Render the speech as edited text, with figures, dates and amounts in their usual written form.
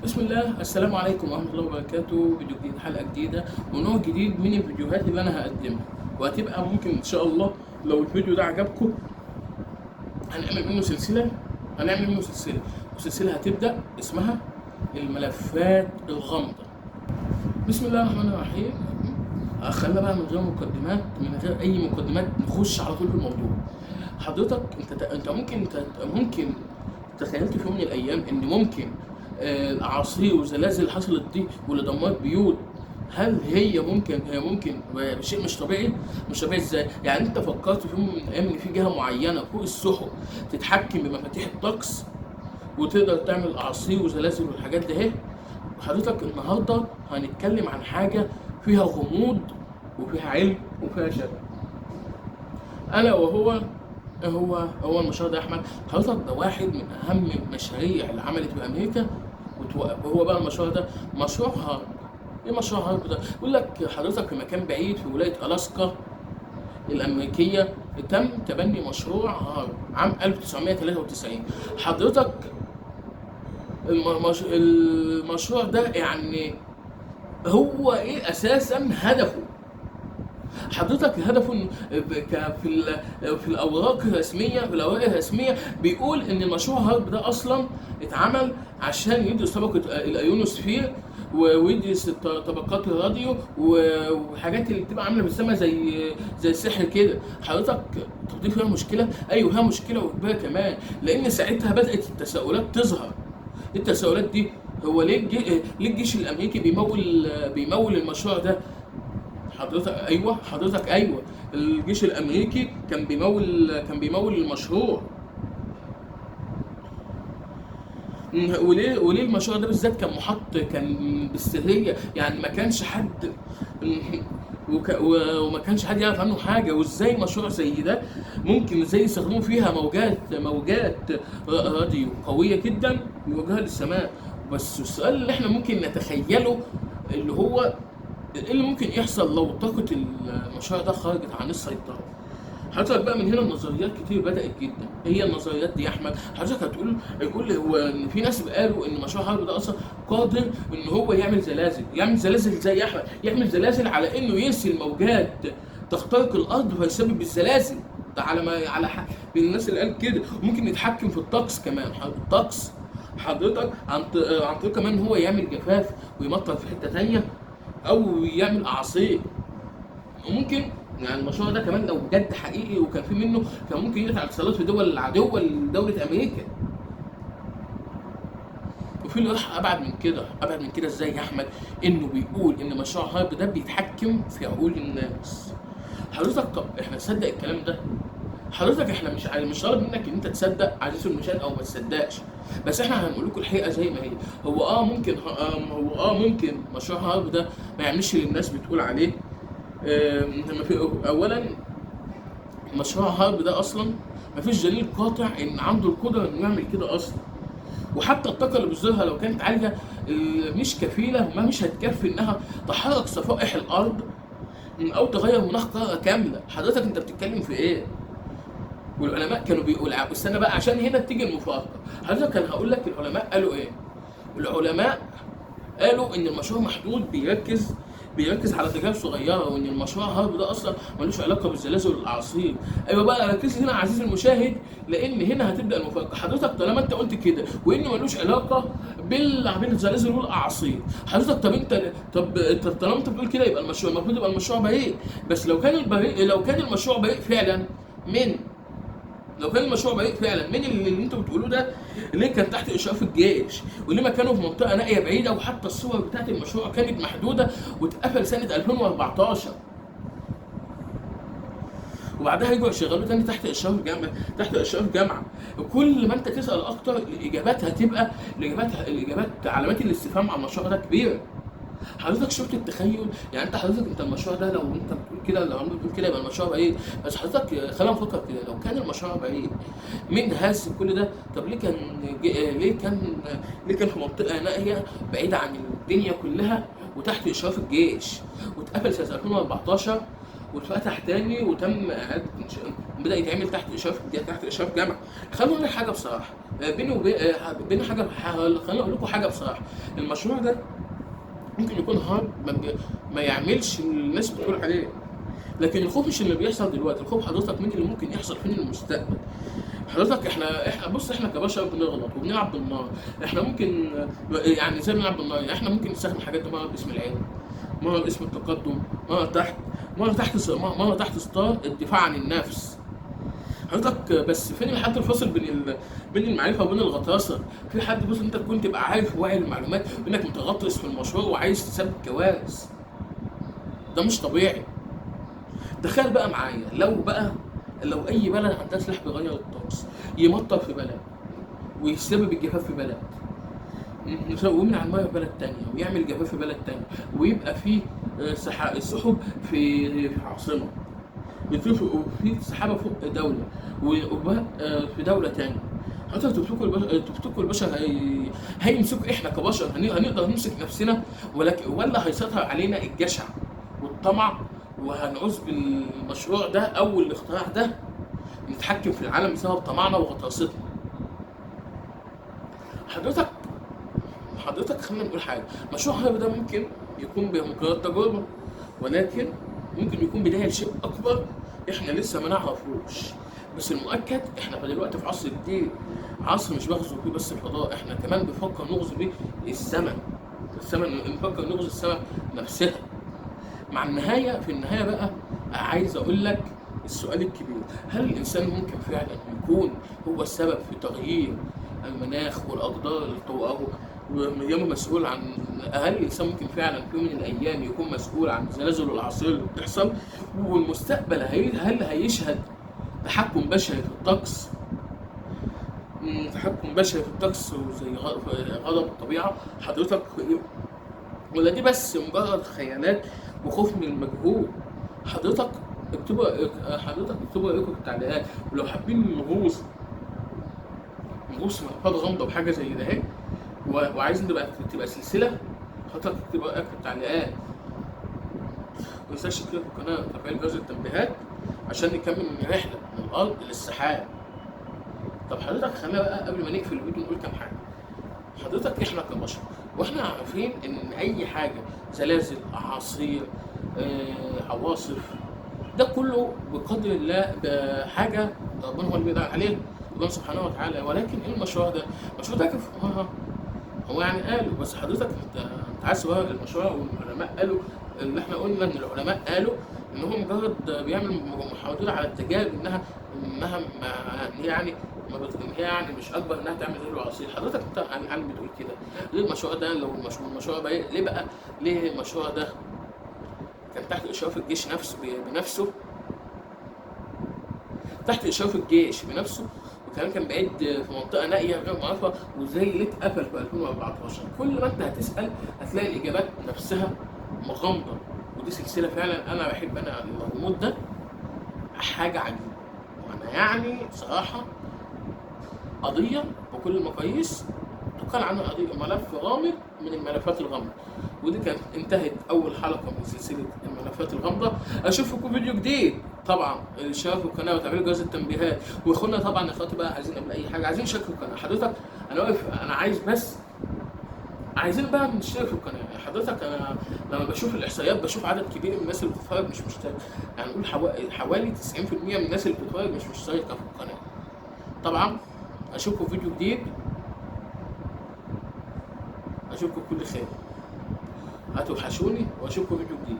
بسم الله، السلام عليكم ورحمة الله وبركاته. فيديو جديد، حلقة جديدة ونوع جديد من الفيديوهات اللي أنا هقدمها، وهتبقى ممكن إن شاء الله لو الفيديو ده عجبكم هنعمل منه سلسلة. والسلسلة هتبدأ اسمها الملفات الغامضة. بسم الله الرحمن الرحيم. خلينا بقى من غير مقدمات، من غير أي مقدمات نخش على طول في الموضوع. حضرتك أنت ممكن تخيلت في يوم من الأيام إن ممكن الاعاصير والزلازل اللي حصلت دي واللي دمرت بيوت، هل هي ممكن بشيء مش طبيعي؟ مش طبيعي ازاي؟ يعني انت فكرت في يوم من الايام ان في جهه معينه فوق السحب تتحكم بمفاتيح الطقس وتقدر تعمل اعاصير وزلازل والحاجات دي اهي؟ حضرتك النهارده هنتكلم عن حاجه فيها غموض وفيها علم وفيها شبه، الا وهو هو المشروع ده يا احمد. حضرتك ده واحد من اهم المشاريع اللي عملت في امريكا وتوقف، وهو بقى المشروع ده مشروع هارب. ايه مشروع هارب ده؟ يقول لك حضرتك في مكان بعيد في ولايه الاسكا الامريكيه تم تبني مشروع هارب عام 1993. حضرتك المشروع ده يعني هو ايه اساسا هدفه؟ حضرتك هدفه في الاوراق الرسميه بيقول ان المشروع هارب ده اصلا اتعمل عشان يدرس طبقه الايونوسفير ويدرس طبقات الراديو وحاجات اللي بتبقى عامله بالسما زي السحر كده. حضرتك تضيف فيها مشكله؟ ايوه هي مشكله وكبيره كمان، لان ساعتها بدات التساؤلات تظهر. التساؤلات دي هو ليه الجيش الامريكي بيمول المشروع ده؟ حضرتك ايوه الجيش الامريكي كان بيمول المشروع. وليه المشروع ده بالذات كان بالسريه، يعني ما كانش حد وما كانش حد يعرف عنه حاجه. وازاي مشروع زي ده ممكن ازاي يستخدموا فيها موجات راديو قويه جدا يوجهها للسماء؟ بس السؤال اللي احنا ممكن نتخيله اللي هو ايه اللي ممكن يحصل لو طاقة المشروع ده خرجت عن السيطرة؟ حضرتك بقى من هنا النظريات كتير بدأت جدا. ايه هي النظريات دي يا احمد؟ حضرتك هيقول هو ان في ناس قالوا ان مشروع هارب ده اصلا قادر ان هو يعمل زلازل ازاي يا احمد؟ يعمل زلازل على انه يرسل موجات تخترق الارض ويسبب الزلازل. ده على ما على حق من الناس اللي قال كده. وممكن يتحكم في الطقس كمان. الطقس حضرتك عن طريق كمان هو يعمل جفاف ويمطر في حتة تانية او يعمل اعاصير. وممكن يعني المشروع ده كمان لو بجد حقيقي وكان في منه كان ممكن يقطع الاتصالات في دول العدوه لدوله امريكا. وفي اللي راح ابعد من كده ازاي يا احمد؟ انه بيقول ان مشروع هارب ده بيتحكم في عقول الناس. حضرتك طب احنا نصدق الكلام ده؟ حضرتك احنا مش طالب منك ان انت تصدق عزيز المشاهد او ما تصدقش، بس احنا هنقول لكم الحقيقه زي ما هي. ممكن مشروع هارب ده ما يعملش اللي الناس بتقول عليه. اولا مشروع هارب ده اصلا ما فيش دليل قاطع ان عنده القدره انه يعمل كده اصلا. وحتى الطاقه اللي بيصدرها لو كانت عاليه مش كفيله، ما مش هتكفي انها تحرك صفائح الارض او تغير مناخ قاره كامله. حضرتك انت بتتكلم في ايه؟ والعلماء كانوا بيقولوا استنى بقى عشان هنا تيجي المفارقه. حضرتك انا هقول لك العلماء قالوا ايه. العلماء قالوا ان المشروع محدود بيركز على تجارب صغيره، وان المشروع هارب ده اصلا ملوش علاقه بالزلازل والاعاصير. ايوه بقى ركز هنا عزيزي المشاهد، لان هنا هتبدا المفارقه. حضرتك طالما انت قلت كده وان ملوش علاقه بالزلازل والاعاصير، حضرتك طالما انت بتقول كده يبقى المشروع المفروض يبقى المشروع بريء. بس لو كان المشروع بريء فعلا من اللي انتوا بتقولوه ده، ليه كان تحت اشراف الجيش؟ وليه ما كانوا في منطقه نائيه بعيده؟ وحتى الصور بتاعت المشروع كانت محدوده واتقفل سنه 2014، وبعدها يجوا يشغلوه تاني تحت اشراف جامعه. كل ما انت تسال اكتر الاجابات علامات الاستفهام على المشروع ده كبيره. حضرتك شفت التخيل؟ يعني انت المشروع ده لو انت بتقول كده، لو عمرو بتقول كده يبقى المشروع بعيد. بس حضرتك خلينا نفكر كده، لو كان المشروع بعيد مين هز كل ده؟ طب ليه كان في منطقه نائيه بعيده عن الدنيا كلها وتحت اشراف الجيش، واتقفل سنه 2014 واتفتح تاني وتم بدأ يتعمل تحت اشراف جامعه. خلينا نقول حاجه بصراحه، بيني وبين بين حاجه، خليني اقول لكم حاجه بصراحه. المشروع ده ممكن يكون هارد، ما يعملش اللي الناس بتقول عليه، لكن الخوف مش اللي بيحصل دلوقتي، الخوف حضرتك من اللي ممكن يحصل فين المستقبل. حضرتك احنا بص، احنا كبشر بنغلط وبنلعب بالنار. احنا ممكن يعني زي ما بنلعب بالنار، يعني احنا ممكن نستخدم الحاجات دي مره باسم العلم، مره باسم التقدم، مره تحت ستار الدفاع عن النفس. حضرتك بس فين الحد الفاصل بين المعرفه وبين الغطرسه؟ في حد بص انت تكون تبقى عارف واعي المعلومات انك متغطرس في المشروع وعايز تسبب كوارث، ده مش طبيعي. تخيل بقى معايا لو اي بلد عندها سلاح بيغير الطقس، يمطر في بلد ويسبب الجفاف في بلد، ويمنع الميه في بلد تانية ويعمل جفاف في بلد تانية، ويبقى في سحب في عاصمه، وفي سحابه فوق دوله، ووباء في دوله تانية. حتى تفتكروا البشر هيمسكوا احنا كبشر هنقدر نمسك نفسنا، ولا هيسيطر علينا الجشع والطمع، وهنعوز بالمشروع ده او الاختراع ده نتحكم في العالم بسبب طمعنا وغطرستنا. حضرتك خلينا نقول حاجه، مشروع هايبر ده ممكن يكون بمجرد تجربه، ولكن ممكن يكون بدايه لشيء اكبر احنا لسه ما نعرفوش. بس المؤكد احنا دلوقتي في عصر جديد، عصر مش بغزو فيه بس الفضاء، احنا كمان بنفكر نغزو بيه السماء، نفكر نغزو السماء نفسها. في النهايه بقى عايز اقول لك السؤال الكبير: هل الانسان ممكن فعلا يكون هو السبب في تغيير المناخ والاقدار اللي طوقه ويوم مسؤول عن؟ هل الانسان ممكن فعلا في يوم من الايام يكون مسؤول عن الزلازل والاعاصير اللي بتحصل؟ والمستقبل هل هيشهد تحكم بشري في الطقس؟ تحكم بشري في الطقس وزي غضب الطبيعه حضرتك، ولا دي بس مجرد خيالات وخوف من المجهول؟ حضرتك اكتبوا رايكم في التعليقات، ولو حابين نغوص ملفات غامضه بحاجه زي ده اهي، وعايزين تبقى سلسله، حضرتك اكتبوا رايك في التعليقات. ما تنساش تشترك في القناه وتفعيل جرس التنبيهات عشان نكمل رحله من الارض للسحاب. طب حضرتك خلينا بقى قبل ما نقفل الفيديو نقول كام حاجه. حضرتك احنا كبشر واحنا عارفين ان اي حاجه، زلازل، اعاصير، عواصف، ده كله بقدر الله بحاجه ربنا هو اللي بيقدر عليه، الله سبحانه وتعالى. ولكن ايه المشروع ده؟ المشروع ده كيف هو يعني قالوا، بس حضرتك انت عايز سؤال المشروع والعلماء قالوا اللي احنا قلنا ان العلماء قالوا ان هو مجرد بيعمل محاولات على التجارب، انها يعني مش اكبر انها تعمل زي العصير. حضرتك انت عن بتقول كده ليه المشروع ده؟ لو المشروع بقى ليه المشروع ده كان تحت اشراف الجيش بنفسه، تحت اشراف الجيش بنفسه، وكمان كان بعيد في منطقه نائيه غير معروفه، وازاي ليه اتقفل في 2014؟ كل ما انت هتسال هتلاقي الاجابات نفسها مغامضه، ودي سلسله فعلا انا بحب الغموض ده، حاجه عجيبه. وانا يعني صراحه قضيه بكل المقاييس تقال عنها قضيه ملف غامض من الملفات الغامضه، ودي كانت انتهت اول حلقه من سلسله الملفات الغامضه. اشوفكم فيديو جديد، طبعا الاشتراك في القناه وتفعيل جرس التنبيهات، واخونا طبعا اخواتي بقى عايزين قبل اي حاجه عايزين يشتركوا في القناه. حضرتك انا واقف، انا عايز بس عايزين بقى نشترك في القناه. يعني حضرتك انا لما بشوف الاحصائيات بشوف عدد كبير من الناس اللي بتتفرج مش مشترك، يعني نقول حوالي 90% من الناس اللي بتتفرج مش مشتركه في القناه. طبعا اشوفكم في فيديو جديد، اشوفكم بكل خير، هتوحشوني واشوفكم فيديو جديد.